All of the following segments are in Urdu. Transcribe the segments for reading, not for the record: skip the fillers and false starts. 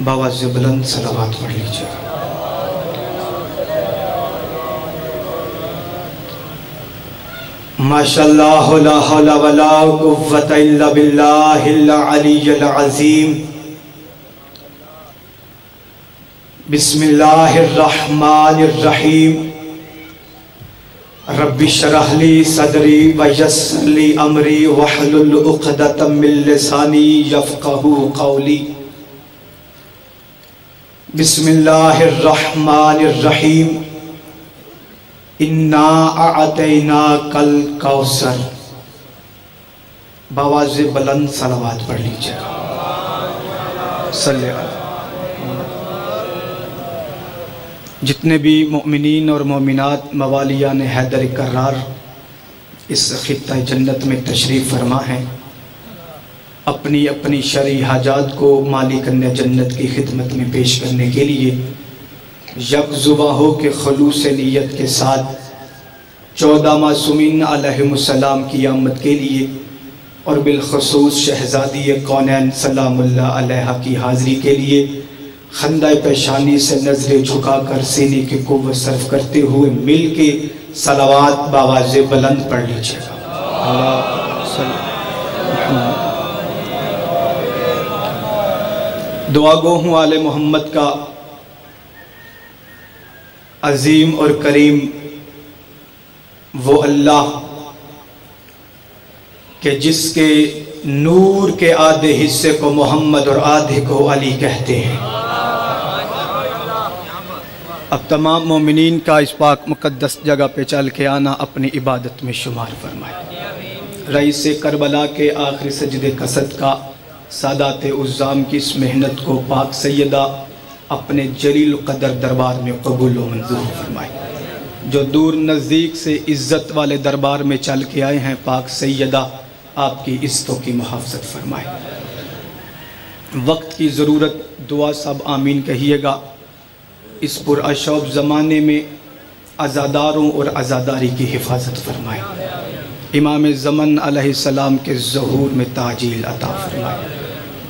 باواز بلند صلوات پڑھ لیجیے گا۔ ماشاءاللہ لا حول ولا قوة الا باللہ العلی العظیم۔ بسم اللہ الرحمن الرحیم۔ رب اشرح لی صدری ویسر لی امری واحلل عقدۃ من لسانی یفقہوا قولی۔ بسم اللہ الرحمن الرحیم۔ انا اعطیناک الکوثر۔ باواز بلند صلوات پڑھ لیجیے گا۔ صلی اللہ۔ جتنے بھی مومنین اور مومنات موالیان حیدر کرار اس خطہ جنت میں تشریف فرما ہیں، اپنی اپنی شرعی حاجات کو مالک جنت کی خدمت میں پیش کرنے کے لیے یک زباں ہو کے خلوص نیت کے ساتھ 14 معصومین علیہم السلام کی آمد کے لیے اور بالخصوص شہزادی کونین سلام اللہ علیہ کی حاضری کے لیے خندہ پیشانی سے نظریں جھکا کر سینے کی قوت صرف کرتے ہوئے مل کے صلوات باواز بلند پڑھ لیجیے گا۔ دعا گو ہوں آل محمد کا عظیم اور کریم وہ اللہ کہ جس کے نور کے آدھے حصے کو محمد اور آدھے کو علی کہتے ہیں۔ اب تمام مومنین کا اس پاک مقدس جگہ پہ چل کے آنا اپنی عبادت میں شمار فرمائے۔ رئیس کربلا کے آخری سجدے قصد کا سادات عظام کی اس محنت کو پاک سیدہ اپنے جلیل قدر دربار میں قبول و منظور فرمائے۔ جو دور نزدیک سے عزت والے دربار میں چل کے آئے ہیں، پاک سیدہ آپ کی عزتوں کی محافظت فرمائے۔ وقت کی ضرورت، دعا سب آمین کہیے گا۔ اس پرعشوب زمانے میں عزاداروں اور عزاداری کی حفاظت فرمائے۔ امام زمن علیہ السلام کے ظہور میں تعجیل عطا فرمائے۔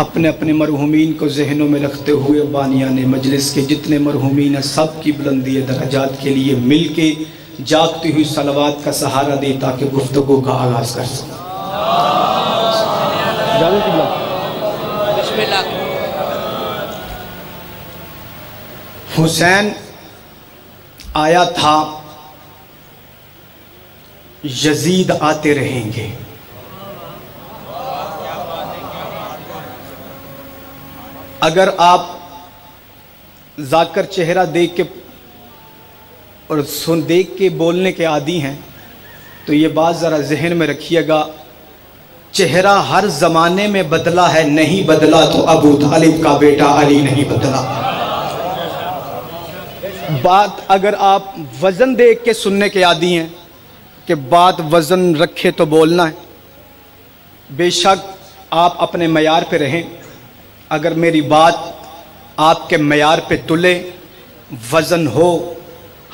اپنے اپنے مرحومین کو ذہنوں میں رکھتے ہوئے بانیان مجلس کے جتنے مرحومین ہیں سب کی بلندی درجات کے لیے مل کے جاگتی ہوئی صلوات کا سہارا دے تاکہ گفتگو کا آغاز کر سکیں۔ حسین آیا تھا، یزید آتے رہیں گے۔ اگر آپ ذاکر چہرہ دیکھ کے اور دیکھ کے بولنے کے عادی ہیں تو یہ بات ذرا ذہن میں رکھیے گا، چہرہ ہر زمانے میں بدلا ہے، نہیں بدلا تو ابو طالب کا بیٹا علی نہیں بدلا۔ بات اگر آپ وزن دیکھ کے سننے کے عادی ہیں کہ بات وزن رکھے تو بولنا ہے، بے شک آپ اپنے معیار پہ رہیں۔ اگر میری بات آپ کے معیار پہ تلے، وزن ہو،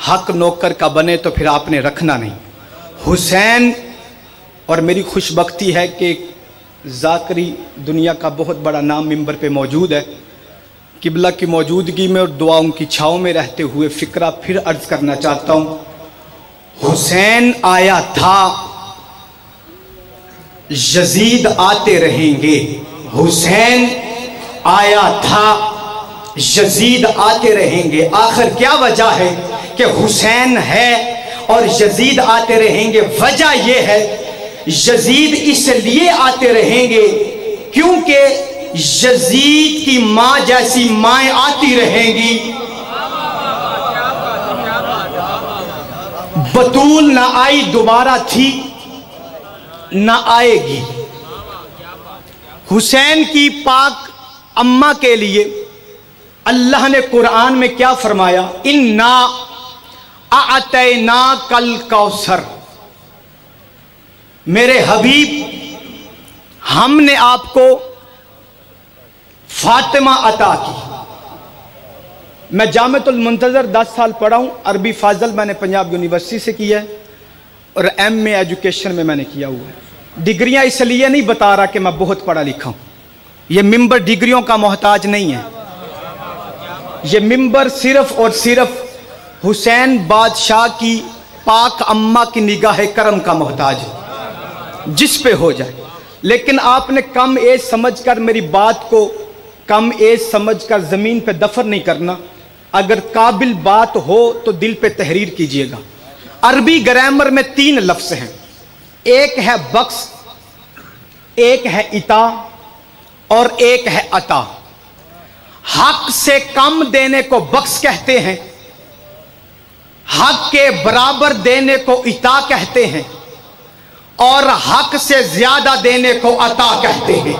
حق نوکر کا بنے تو پھر آپ نے رکھنا نہیں۔ حسین، اور میری خوش بختی ہے کہ ذاکری دنیا کا بہت بڑا نام ممبر پہ موجود ہے، قبلہ کی موجودگی میں اور دعاؤں کی چھاؤں میں رہتے ہوئے فکرہ پھر عرض کرنا چاہتا ہوں۔ حسین آیا تھا، یزید آتے رہیں گے۔ حسین آیا تھا، یزید آتے رہیں گے۔ آخر کیا وجہ ہے کہ حسین ہے اور یزید آتے رہیں گے؟ وجہ یہ ہے یزید اس لیے آتے رہیں گے کیونکہ یزید کی ماں جیسی مائیں آتی رہیں گی، بطول نہ آئی دوبارہ تھی نہ آئے گی۔ حسین کی پاک اماں کے لیے اللہ نے قرآن میں کیا فرمایا؟ اِنَّا أَعْطَيْنَاكَ الْكَوْثَرَ، میرے حبیب ہم نے آپ کو فاطمہ عطا کی۔ میں جامعۃ المنتظر 10 سال پڑھا ہوں، عربی فاضل میں نے پنجاب یونیورسٹی سے کیا ہے اور ایم اے ایجوکیشن میں نے کیا ہوا ہے۔ ڈگریاں اس لیے نہیں بتا رہا کہ میں بہت پڑھا لکھا ہوں، یہ ممبر ڈگریوں کا محتاج نہیں ہے۔ یہ ممبر صرف اور صرف حسین بادشاہ کی پاک اماں کی نگاہ کرم کا محتاج ہے، جس پہ ہو جائے. لیکن آپ نے کم ایج سمجھ کر میری بات کو کم ایج سمجھ کر زمین پہ دفن نہیں کرنا. اگر قابل بات ہو تو دل پہ تحریر کیجئے گا. عربی گرامر میں 3 لفظ ہیں، ایک ہے بخش، ایک ہے عطا اور ایک ہے عطا. حق سے کم دینے کو بخش کہتے ہیں، حق کے برابر دینے کو عطا کہتے ہیں، اور حق سے زیادہ دینے کو عطا کہتے ہیں.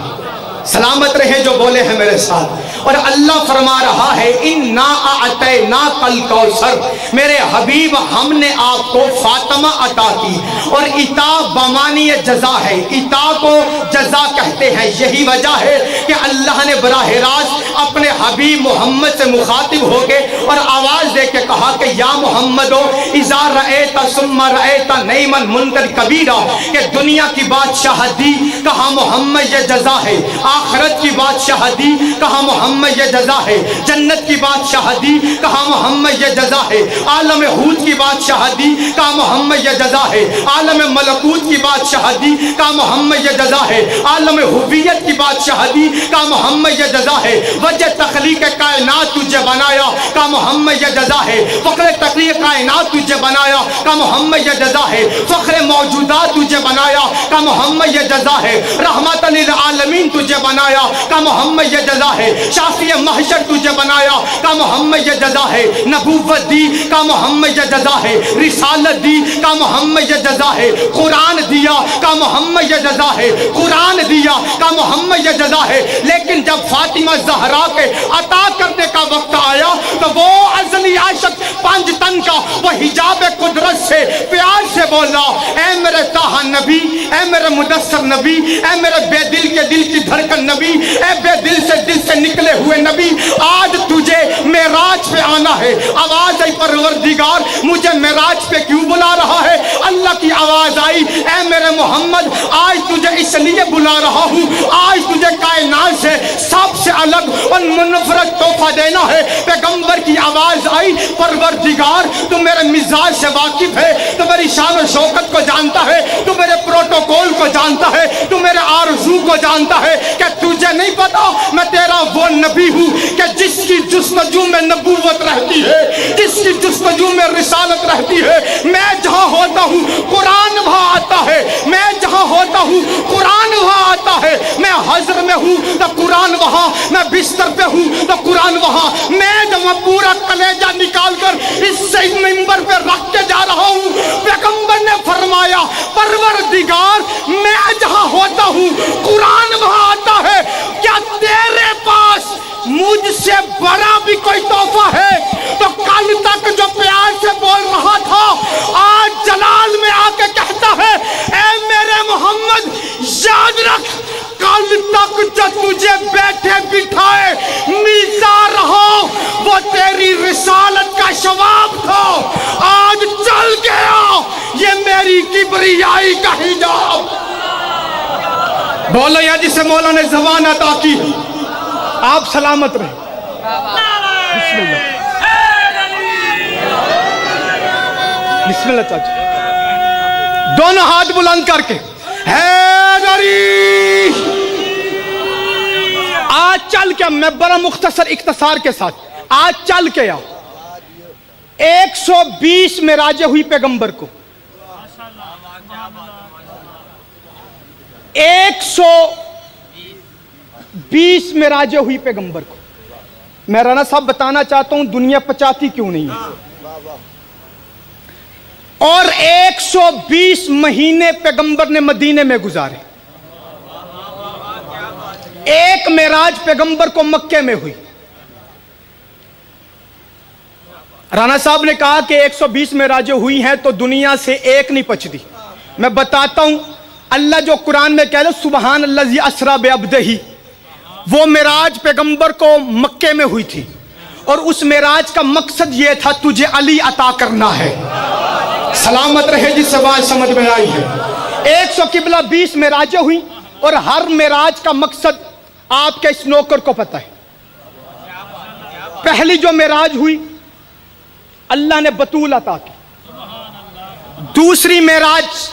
سلامت رہے جو بولے ہیں میرے ساتھ. اور اللہ فرما رہا ہے اِنَّا أَعْطَيْنَاكَ الْكَوْثَرَ، میرے حبیب ہم نے آپ کو فاطمہ عطا کی. اور عطا بمانی جزا ہے، عطا کو جزا کہتے ہیں. یہی وجہ ہے کہ اللہ نے براہ راست اپنے حبیب محمد سے مخاطب ہو کے اور آواز دے کے کہا کہ یا محمدو اذا رأیت ثم رأیت نعیما منکر کبیرا، کہ دنیا کی بادشاہتی کہا محمد یہ جزا ہے، آخرت کی بادشاہتی کہا محمد یہ جزا ہے، جنت کی بادشاہتی کہا محمد یہ جزا ہے، عالم ہود کی بادشاہتی کہا محمد یہ جزا ہے، عالم ملکوت کی بادشاہتی کہا محمد یہ جزا ہے، عالم حویت کی بادشاہتی کہا محمد یہ جزا ہے، وجہ تخلیق کائنات تجھے بنایا کہا محمد یہ جزا ہے، فخر تخلیق کائنات تجھے بنایا کہا محمد یہ جزا ہے، فخر موجودات تجھے بنایا کہا محمد یہ جزا ہے، رحمت للعالمین تجھے بنایا کہا محمد یہ جزا ہے، شافی محشر تجھے بنایا کہا محمد یہ جزا ہے، نبوت دی کہا محمد یہ جزا ہے، رسالت دی کہا محمد یہ جزا ہے، قرآن دیا کہا محمد یہ جزا ہے، قرآن دیا کہا محمد یہ جزا ہے. لیکن جب فاطمہ زہرا کے عطا کرنے کا وقت آیا تو وہ ازلی عاشق 5 تن کا وہ حجاب قدرت سے پیار سے بولا اے میرے طٰہٰ نبی، اے میرے مدثر نبی، اے میرے بے دل کے دل کی دھڑکن نبی، اے بے دل سے نکلے ہوئے نبی، آج تجھے معراج پہ آنا ہے. آواز آئی پروردگار مجھے معراج پہ کیوں بلا رہا ہے؟ اللہ کی آواز آئی اے میرے محمد آج تجھے اس لیے بلا رہا ہوں، آج تجھے کائنات سے سب سے الگ اور منفرد تحفہ دینا ہے. پیغمبر کی آواز آئی پروردگار تو میرے مزاج سے واقف ہے، تو میری شان و شوکت کو جانتا ہے، تو میرے پروٹوکول کو جانتا ہے، تو میرے آرزو کو جانتا ہے کہ تجھے نہیں پتا میں تیرا وہ نبی ہوں کہ جس کی جستجو میں نبوت رہتی ہے، جس کی جستجو میں رسالت رہتی ہے. میں جہاں ہوتا ہوں قرآن وہاں آتا ہے، میں جہاں ہوتا ہوں قرآن وہاں آتا ہے. میں حضر میں ہوں تو قرآن وہاں، میں بستر پہ ہوں تو قرآن وہاں. میں جب پورا کلیجہ نکال کر اس ممبر پہ رکھ کے جا رہا ہوں، پیغمبر نے فرمایا پروردگار میں جہاں ہوتا ہوں قرآن وہاں آتا ہے. کیا تیرے پاس مجھ سے بڑا بھی کوئی تحفہ ہے؟ تو کل تک جو پیار سے بول رہا تھا آج جلال میں آ کے کہتا ہے اے میرے محمد یاد رکھ کل تک جو تجھے بیٹھے بٹھائے ملتا رہا وہ تیری رسالت کا ثواب تھا، آج چل گیا یہ میری کبریائی کا حجاب. بولو یا جسے مولا نے زبان عطا کی آپ سلامت رہے. بسم اللہ بسم اللہ چاچا، دونوں ہاتھ بلند کر کے حیدری. آج چل کے میں بڑا مختصر اختصار کے ساتھ آج چل کے آؤ 120 معراجیں ہوئی پیغمبر کو، 120 معراجیں ہوئی پیغمبر کو. میں رانا صاحب بتانا چاہتا ہوں دنیا پچاتی کیوں نہیں ہے. اور 120 مہینے پیغمبر نے مدینے میں گزارے. ایک معراج پیغمبر کو مکے میں ہوئی. رانا صاحب نے کہا کہ 120 معراجیں ہوئی ہیں تو دنیا سے ایک نہیں پچتی. میں بتاتا ہوں اللہ جو قرآن میں کہہ رہے سبحان الذی اسری بعبدہ، وہ معراج پیغمبر کو مکے میں ہوئی تھی اور اس معراج کا مقصد یہ تھا تجھے علی عطا کرنا ہے. سلامت رہے جس سے بات سمجھ میں آئی ہے. 120 معراجیں ہوئی اور ہر معراج کا مقصد آپ کے اس نوکر کو پتہ ہے. پہلی جو معراج ہوئی اللہ نے بطول عطا کی. دوسری معراج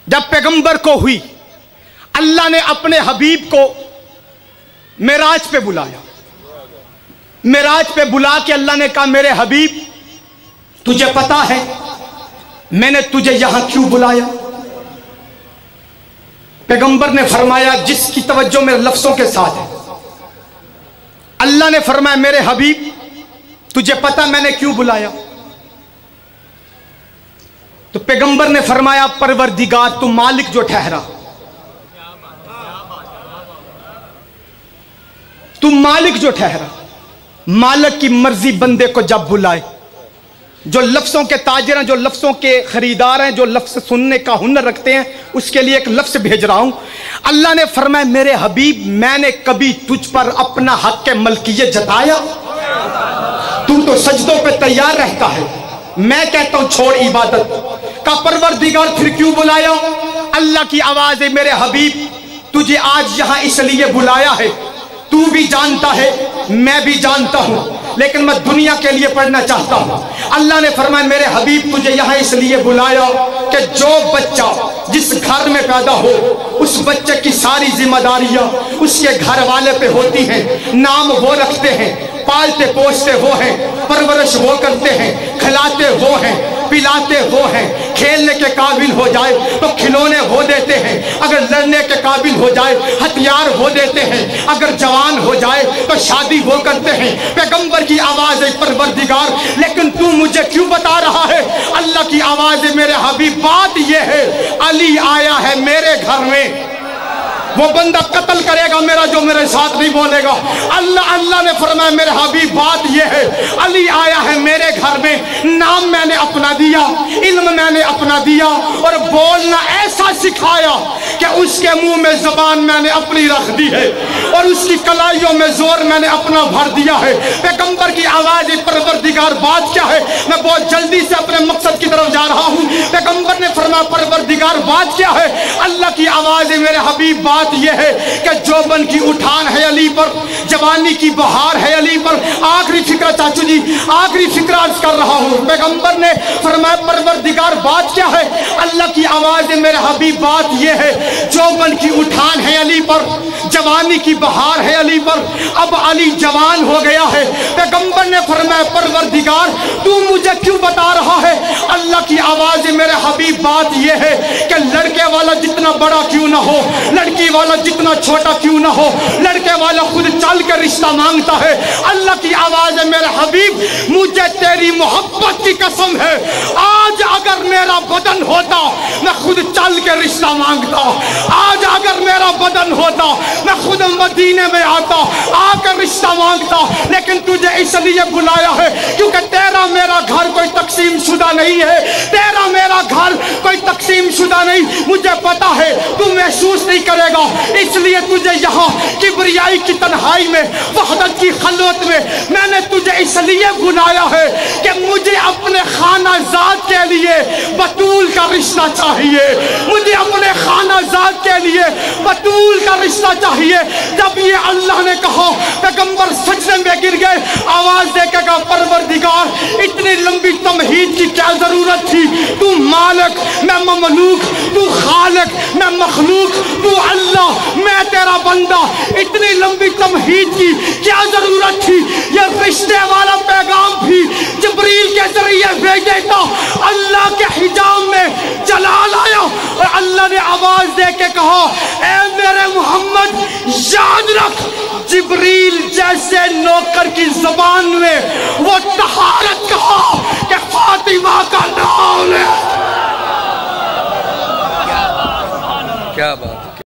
جب پیغمبر کو ہوئی اللہ نے اپنے حبیب کو معراج پہ بلایا. معراج پہ بلا کے اللہ نے کہا میرے حبیب تجھے پتا ہے میں نے تجھے یہاں کیوں بلایا؟ پیغمبر نے فرمایا جس کی توجہ میرے لفظوں کے ساتھ ہے. اللہ نے فرمایا میرے حبیب تجھے پتا میں نے کیوں بلایا؟ تو پیغمبر نے فرمایا پروردگار تو مالک جو ٹھہرا، تو مالک جو ٹھہرا، مالک کی مرضی بندے کو جب بلائے. جو لفظوں کے تاجر ہیں، جو لفظوں کے خریدار ہیں، جو لفظ سننے کا ہنر رکھتے ہیں، اس کے لیے ایک لفظ بھیج رہا ہوں. اللہ نے فرمایا میرے حبیب میں نے کبھی تجھ پر اپنا حق ملکیت جتایا؟ تو سجدوں پہ تیار رہتا ہے. میں کہتا ہوں چھوڑ عبادت کا. پروردگار پھر کیوں بلایا؟ اللہ کی آواز ہے میرے حبیب تجھے آج یہاں اس لیے بلایا ہے، تو بھی جانتا ہے میں بھی جانتا ہوں لیکن میں دنیا کے لیے پڑھنا چاہتا ہوں. اللہ نے فرمایا میرے حبیب تجھے یہاں اس لیے بلایا کہ جو بچہ جس گھر میں پیدا ہو اس بچے کی ساری ذمہ داریاں اس کے گھر والے پہ ہوتی ہیں. نام وہ رکھتے ہیں، پالتے پوچھتے وہ ہیں، پرورش وہ کرتے ہیں، کھلاتے وہ ہیں، پلاتے وہ ہیں. کھیلنے کے قابل ہو جائے تو کھلونے وہ دیتے ہیں، اگر لڑنے کے قابل ہو جائے ہتھیار وہ دیتے ہیں، اگر جوان ہو جائے تو شادی وہ کرتے ہیں. پیغمبر کی آواز ہے پروردگار لیکن تو مجھے کیوں بتا رہا ہے؟ اللہ کی آواز ہے میرے حبیب بات یہ ہے علی آیا ہے میرے گھر میں، وہ بندہ قتل کرے گا میرا جو میرے ساتھ نہیں بولے گا. اللہ نے فرمایا میرے حبیب بات یہ ہے علی آیا ہے میرے گھر میں، نام میں نے اپنا دیا، علم میں نے اپنا دیا اور بولنا ایسا سکھایا کہ اس کے منہ میں زبان میں نے اپنی رکھ دی ہے اور اس کی کلائیوں میں زور میں نے اپنا بھر دیا ہے. پیغمبر کی آواز پروردگار بات کیا ہے؟ میں بہت جلدی سے اپنے مقصد کی طرف جا رہا ہوں. پیغمبر نے فرمایا پروردگار بات کیا ہے؟ اللہ کی آواز ہے میرے حبیب بات یہ ہے کہ جوبن کی اٹھان ہے علی پر، جوانی کی بہار ہے علی پر. آخری فکرہ چاچو جی آخری فکرہ عرض کر رہا ہوں. پیغمبر نے فرمایا پروردگار بات کیا ہے؟ اللہ کی آواز ہے میرے حبیب بات یہ ہے جوبن کی اٹھان ہے علی پر، جوانی کی بہار ہے علی پر. اب علی جوان ہو گیا ہے. پیغمبر نے فرمایا پروردگار تو مجھے کیوں بتا رہا ہے؟ اللہ کی آواز ہے میرے حبیب بات یہ ہے کہ لڑکے والا جتنا بڑا کیوں نہ ہو، لڑکی والا جتنا چھوٹا کیوں نہ ہو، لڑکے والا خود چل کے رشتہ مانگتا ہے. اللہ کی آواز ہے میرے حبیب مجھے تیری محبت کی قسم ہے آج اگر میرا بدن ہوتا میں خود چل کے رشتہ مانگتا. آج اگر میرا بدن ہوتا میں خود مدینے میں آتا آ کر رشتہ مانگتا. لیکن تجھے اس لیے بلایا ہے کیونکہ تیرا میرا گھر کوئی تقسیم شدہ نہیں ہے، تیرا میرا گھر کوئی تقسیم شدہ نہیں. مجھے پتا ہے تو محسوس نہیں کرے گا اس لیے تجھے یہاں کبریائی کی تنہائی میں وحدت کی خلوت میں نے تجھے اس لیے بلایا ہے کہ مجھے اپنے خانہ ذات کے لیے بطول کا رشتہ چاہیے. مجھے اپنے خانہ ذات کے لیے بطول کا رشتہ چاہیے. جب یہ اللہ نے کہا پیغمبر سجدے میں گر گئے. آواز دے کے کہا پروردگار اتنی لمبی تمہید کی کیا ضرورت تھی؟ تو مالک میں مملوک، تو خالق میں مخلوق، تو اللہ میں تیرا بندہ. اتنی لمبی تمہید کی کیا ضرورت تھی؟ یہ رشتے والا پیغام بھی جبریل کے ذریعے بھیجے تھا. اللہ کے حجاب میں جلال آیا اور اللہ نے آواز دے کے کہا اے میرے محمد یاد رکھ جبریل جیسے نوکر کی زبان میں وہ طہارت کہا کہ فاطمہ کا